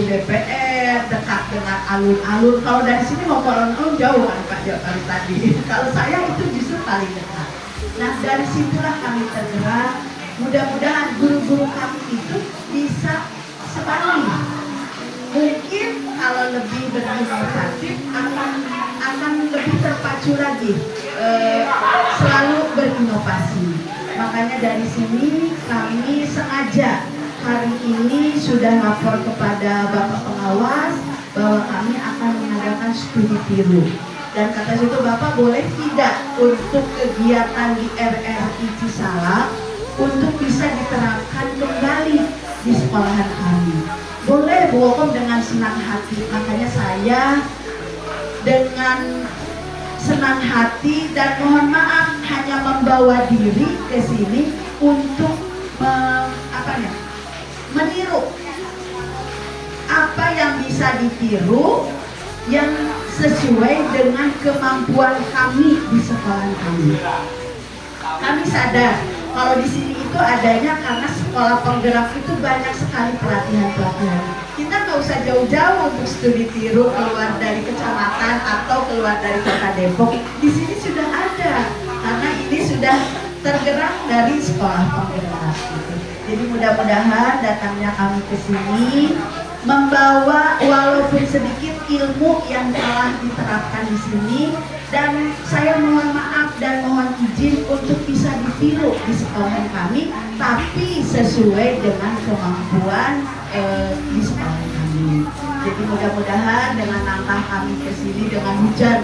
DPR, dekat dengan alun-alun. Kalau dari sini mau ke alun-alun jauh kan Pak Jokari tadi. Kalau saya itu justru paling dekat. Nah dari situlah kami tergerak. Mudah-mudahan guru-guru kami itu bisa sebanding. Mungkin kalau lebih berinovatif akan lebih terpacu lagi, selalu berinovasi. Makanya dari sini kami sengaja hari ini sudah lapor kepada Bapak Pengawas bahwa kami akan mengadakan studi tiru. Dan kata situ Bapak boleh tidak untuk kegiatan di RRI Cisalak untuk bisa diterapkan kembali di sekolahan kami. Boleh Bu Okom dengan senang hati. Makanya saya dengan senang hati dan mohon maaf hanya membawa diri ke sini untuk meniru apa yang bisa ditiru yang sesuai dengan kemampuan kami di sekolah kami. Kami sadar kalau di sini itu adanya karena sekolah penggerak itu banyak sekali pelatihan-pelatihan. Kita nggak usah jauh-jauh untuk studi tiru keluar dari kecamatan atau keluar dari kota Depok. Di sini sudah ada karena ini sudah tergerak dari sekolah penggerak. Jadi mudah-mudahan datangnya kami ke sini membawa walaupun sedikit ilmu yang telah diterapkan di sini, dan saya mohon maaf dan mohon izin untuk bisa ditiru di sekolah kami, tapi sesuai dengan kemampuan di sekolah kami. Jadi mudah-mudahan dengan langkah kami ke sini dengan hujan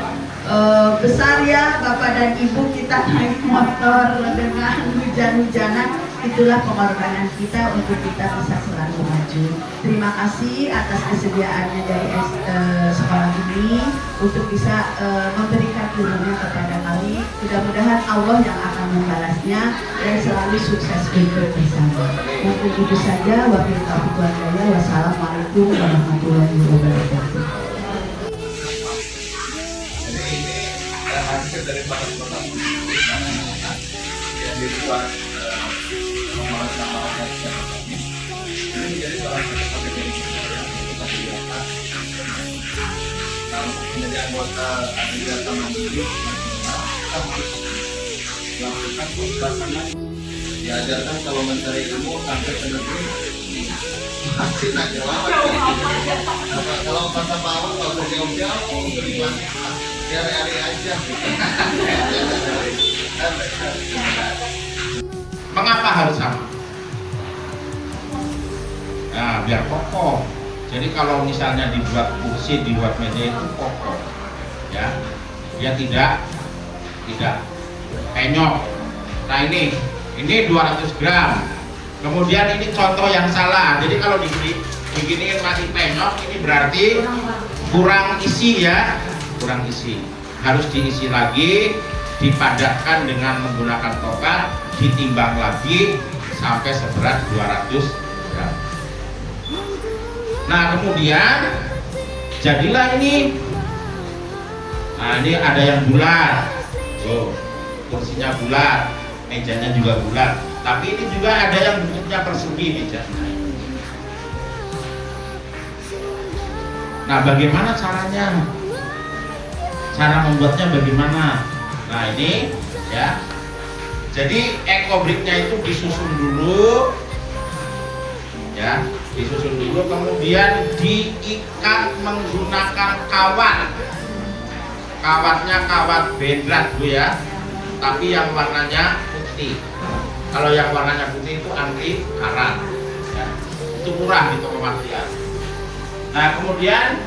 besar ya Bapak dan Ibu, kita naik motor dengan hujan-hujanan, itulah pengorbanan kita untuk kita bisa selalu maju. Terima kasih atas kesediaannya dari sekolah ini untuk bisa memberikan ilmunya kepada kami. Mudah-mudahan Allah yang akan membalasnya dan selalu sukses untuk bersama. Mungkin itu saja. Wabillahi taufiq wal hidayah. Wassalamualaikum warahmatullahi wabarakatuh. Hasil dari para yang dibuat pemahaman ini menjadi salah satu strategi yang kita lihat. Kalau menjadi anggota Adhikarya Mandiri, kita harus melakukan pasangan, diajarkan kalau mencari ilmu sampai ke negeri masih tak jawab. Kalau pasal bawah kalau berjauh-jauh beriman hari-hari aja. Mengapa harus sama? Nah, biar kokoh. Jadi kalau misalnya dibuat kursi, dibuat meja itu kokoh, ya, dia tidak penyok. Nah ini 200 gram. Kemudian ini contoh yang salah. Jadi kalau diginiin masih penyok, ini berarti kurang isi ya. Kurang isi, harus diisi lagi, dipadatkan dengan menggunakan tongkat, ditimbang lagi sampai seberat 200 gram. Nah kemudian jadilah ini. Nah ini ada yang bulat, kursinya bulat, mejanya juga bulat, tapi ini juga ada yang bentuknya persegi mejanya. Nah bagaimana caranya? Cara membuatnya bagaimana? Nah ini ya. Jadi ekobriknya itu disusun dulu, ya, disusun dulu, kemudian diikat menggunakan kawat. Kawatnya kawat bedrat Bu ya, tapi yang warnanya putih. Kalau yang warnanya putih itu anti karat, ya. Itu murah di toko material. Nah kemudian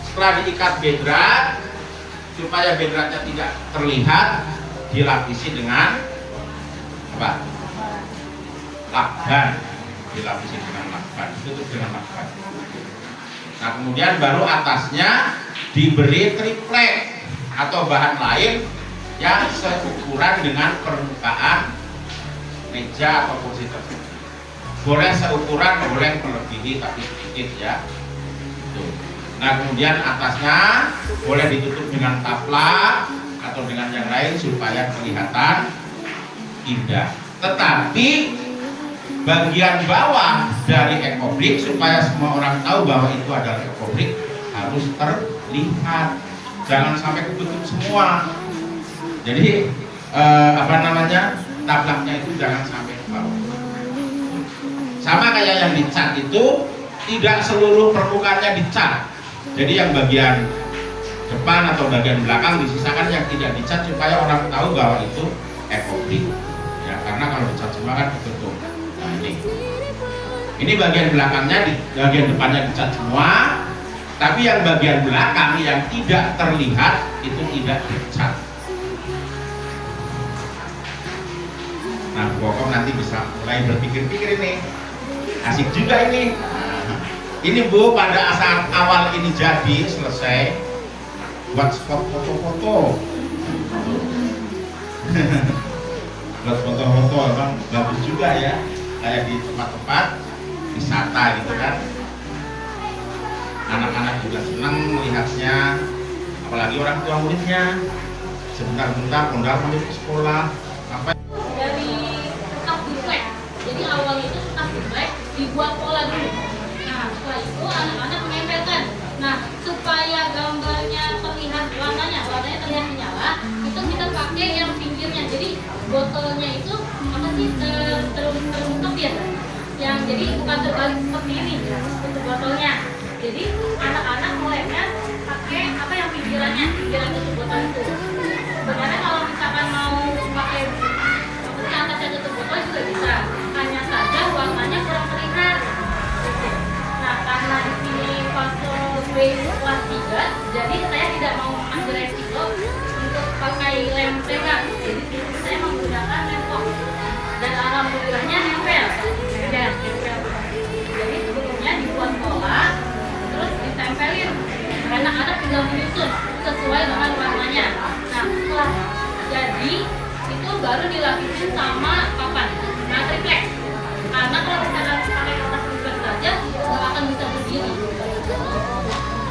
setelah diikat bedrat, supaya bedratnya tidak terlihat, dilapisi dengan apa? Lakban. Dilapisi dengan lakban, ditutup dengan lakban. Nah kemudian baru atasnya diberi triplek atau bahan lain yang seukuran dengan permukaan meja atau kursi tersebut. Boleh seukuran, boleh melebihi tapi sedikit ya. Tuh. Nah kemudian atasnya boleh ditutup dengan taplak atau dengan yang lain supaya kelihatan indah. Tetapi bagian bawah dari ekobrik supaya semua orang tahu bahwa itu adalah ekobrik harus terlihat, jangan sampai ketutup semua. Jadi tablaknya itu jangan sampai ke bawah. Sama kayak yang dicat itu, tidak seluruh permukaannya dicat. Jadi yang bagian depan atau bagian belakang disisakan yang tidak dicat supaya orang tahu bahwa itu ekobrik. Ya, karena kalau dicat semua kan ketutup. Nah ini bagian belakangnya, bagian depannya dicat semua, tapi yang bagian belakang yang tidak terlihat itu tidak dicat. Nah, Bu Kokom nanti bisa mulai berpikir-pikir ini, asik juga ini. Ini Bu, pada saat awal ini jadi selesai, buat spot foto-foto. Buat foto-foto emang bagus juga ya, kayak di tempat-tempat wisata gitu kan. Anak-anak juga senang melihatnya, apalagi orang tua muridnya. Sebentar-bentar kondal sampai ke sekolah. Apa? Dari kertas biflek. Jadi awalnya itu kertas biflek dibuat pola dulu. Nah setelah itu anak-anak menempelkan. Nah supaya gambarnya terlihat warnanya terlihat menyala, itu kita pakai yang pinggirnya. Jadi botolnya itu apa sih terungkep ya? Yang jadi bukan terbalik seperti ini untuk botolnya. Jadi anak-anak mulainya pakai apa yang pinggiran tutup botol itu. Sebenarnya kalau misalkan mau pakai atasnya tutup botol juga bisa, hanya saja warnanya kurang terlihat. Nah karena di sini fase B kelas 3, jadi saya tidak mau ambil resiko untuk pakai lem pegang. Jadi saya menggunakan lem box dan alhamdulillahnya nempel. Ya, nempel. Jadi sebelumnya dibuat pola, terus ditempelin. Anak-anak tinggal menyusun sesuai dengan warnanya. Nah setelah jadi itu baru dilapisin sama papan triplek. Karena kalau misalkan pakai kertas triplek saja nggak akan bisa berdiri.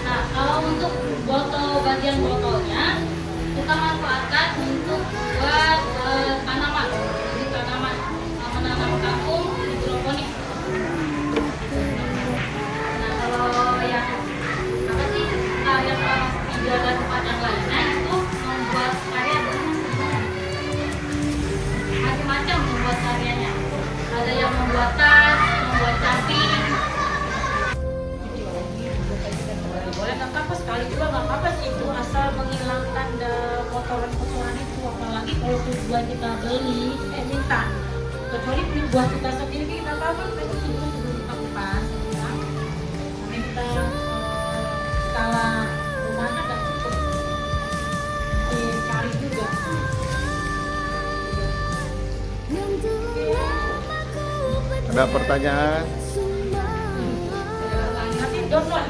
Nah kalau untuk bagian botolnya kita manfaatkan untuk buat tanaman. Jadi tanaman menanam kangkung hidroponik. Nah kalau yang apa sih yang tiga dan tempat yang lainnya itu membuat karya macam-macam membuat karyanya. Ada yang membuat tas, membuat cantik. Boleh nggak apa-apa, sekali juga nggak apa-apa sih itu, asal menghilangkan kotoran-kotoran itu. Apalagi kalau tujuan kita beli, minta. Kecuali buat kita sendiri kita apa-apa, kita sebelum kita kupas, ya. Nanti kita skala rumahnya nggak cukup, dicari juga. Ada pertanyaan? Nanti download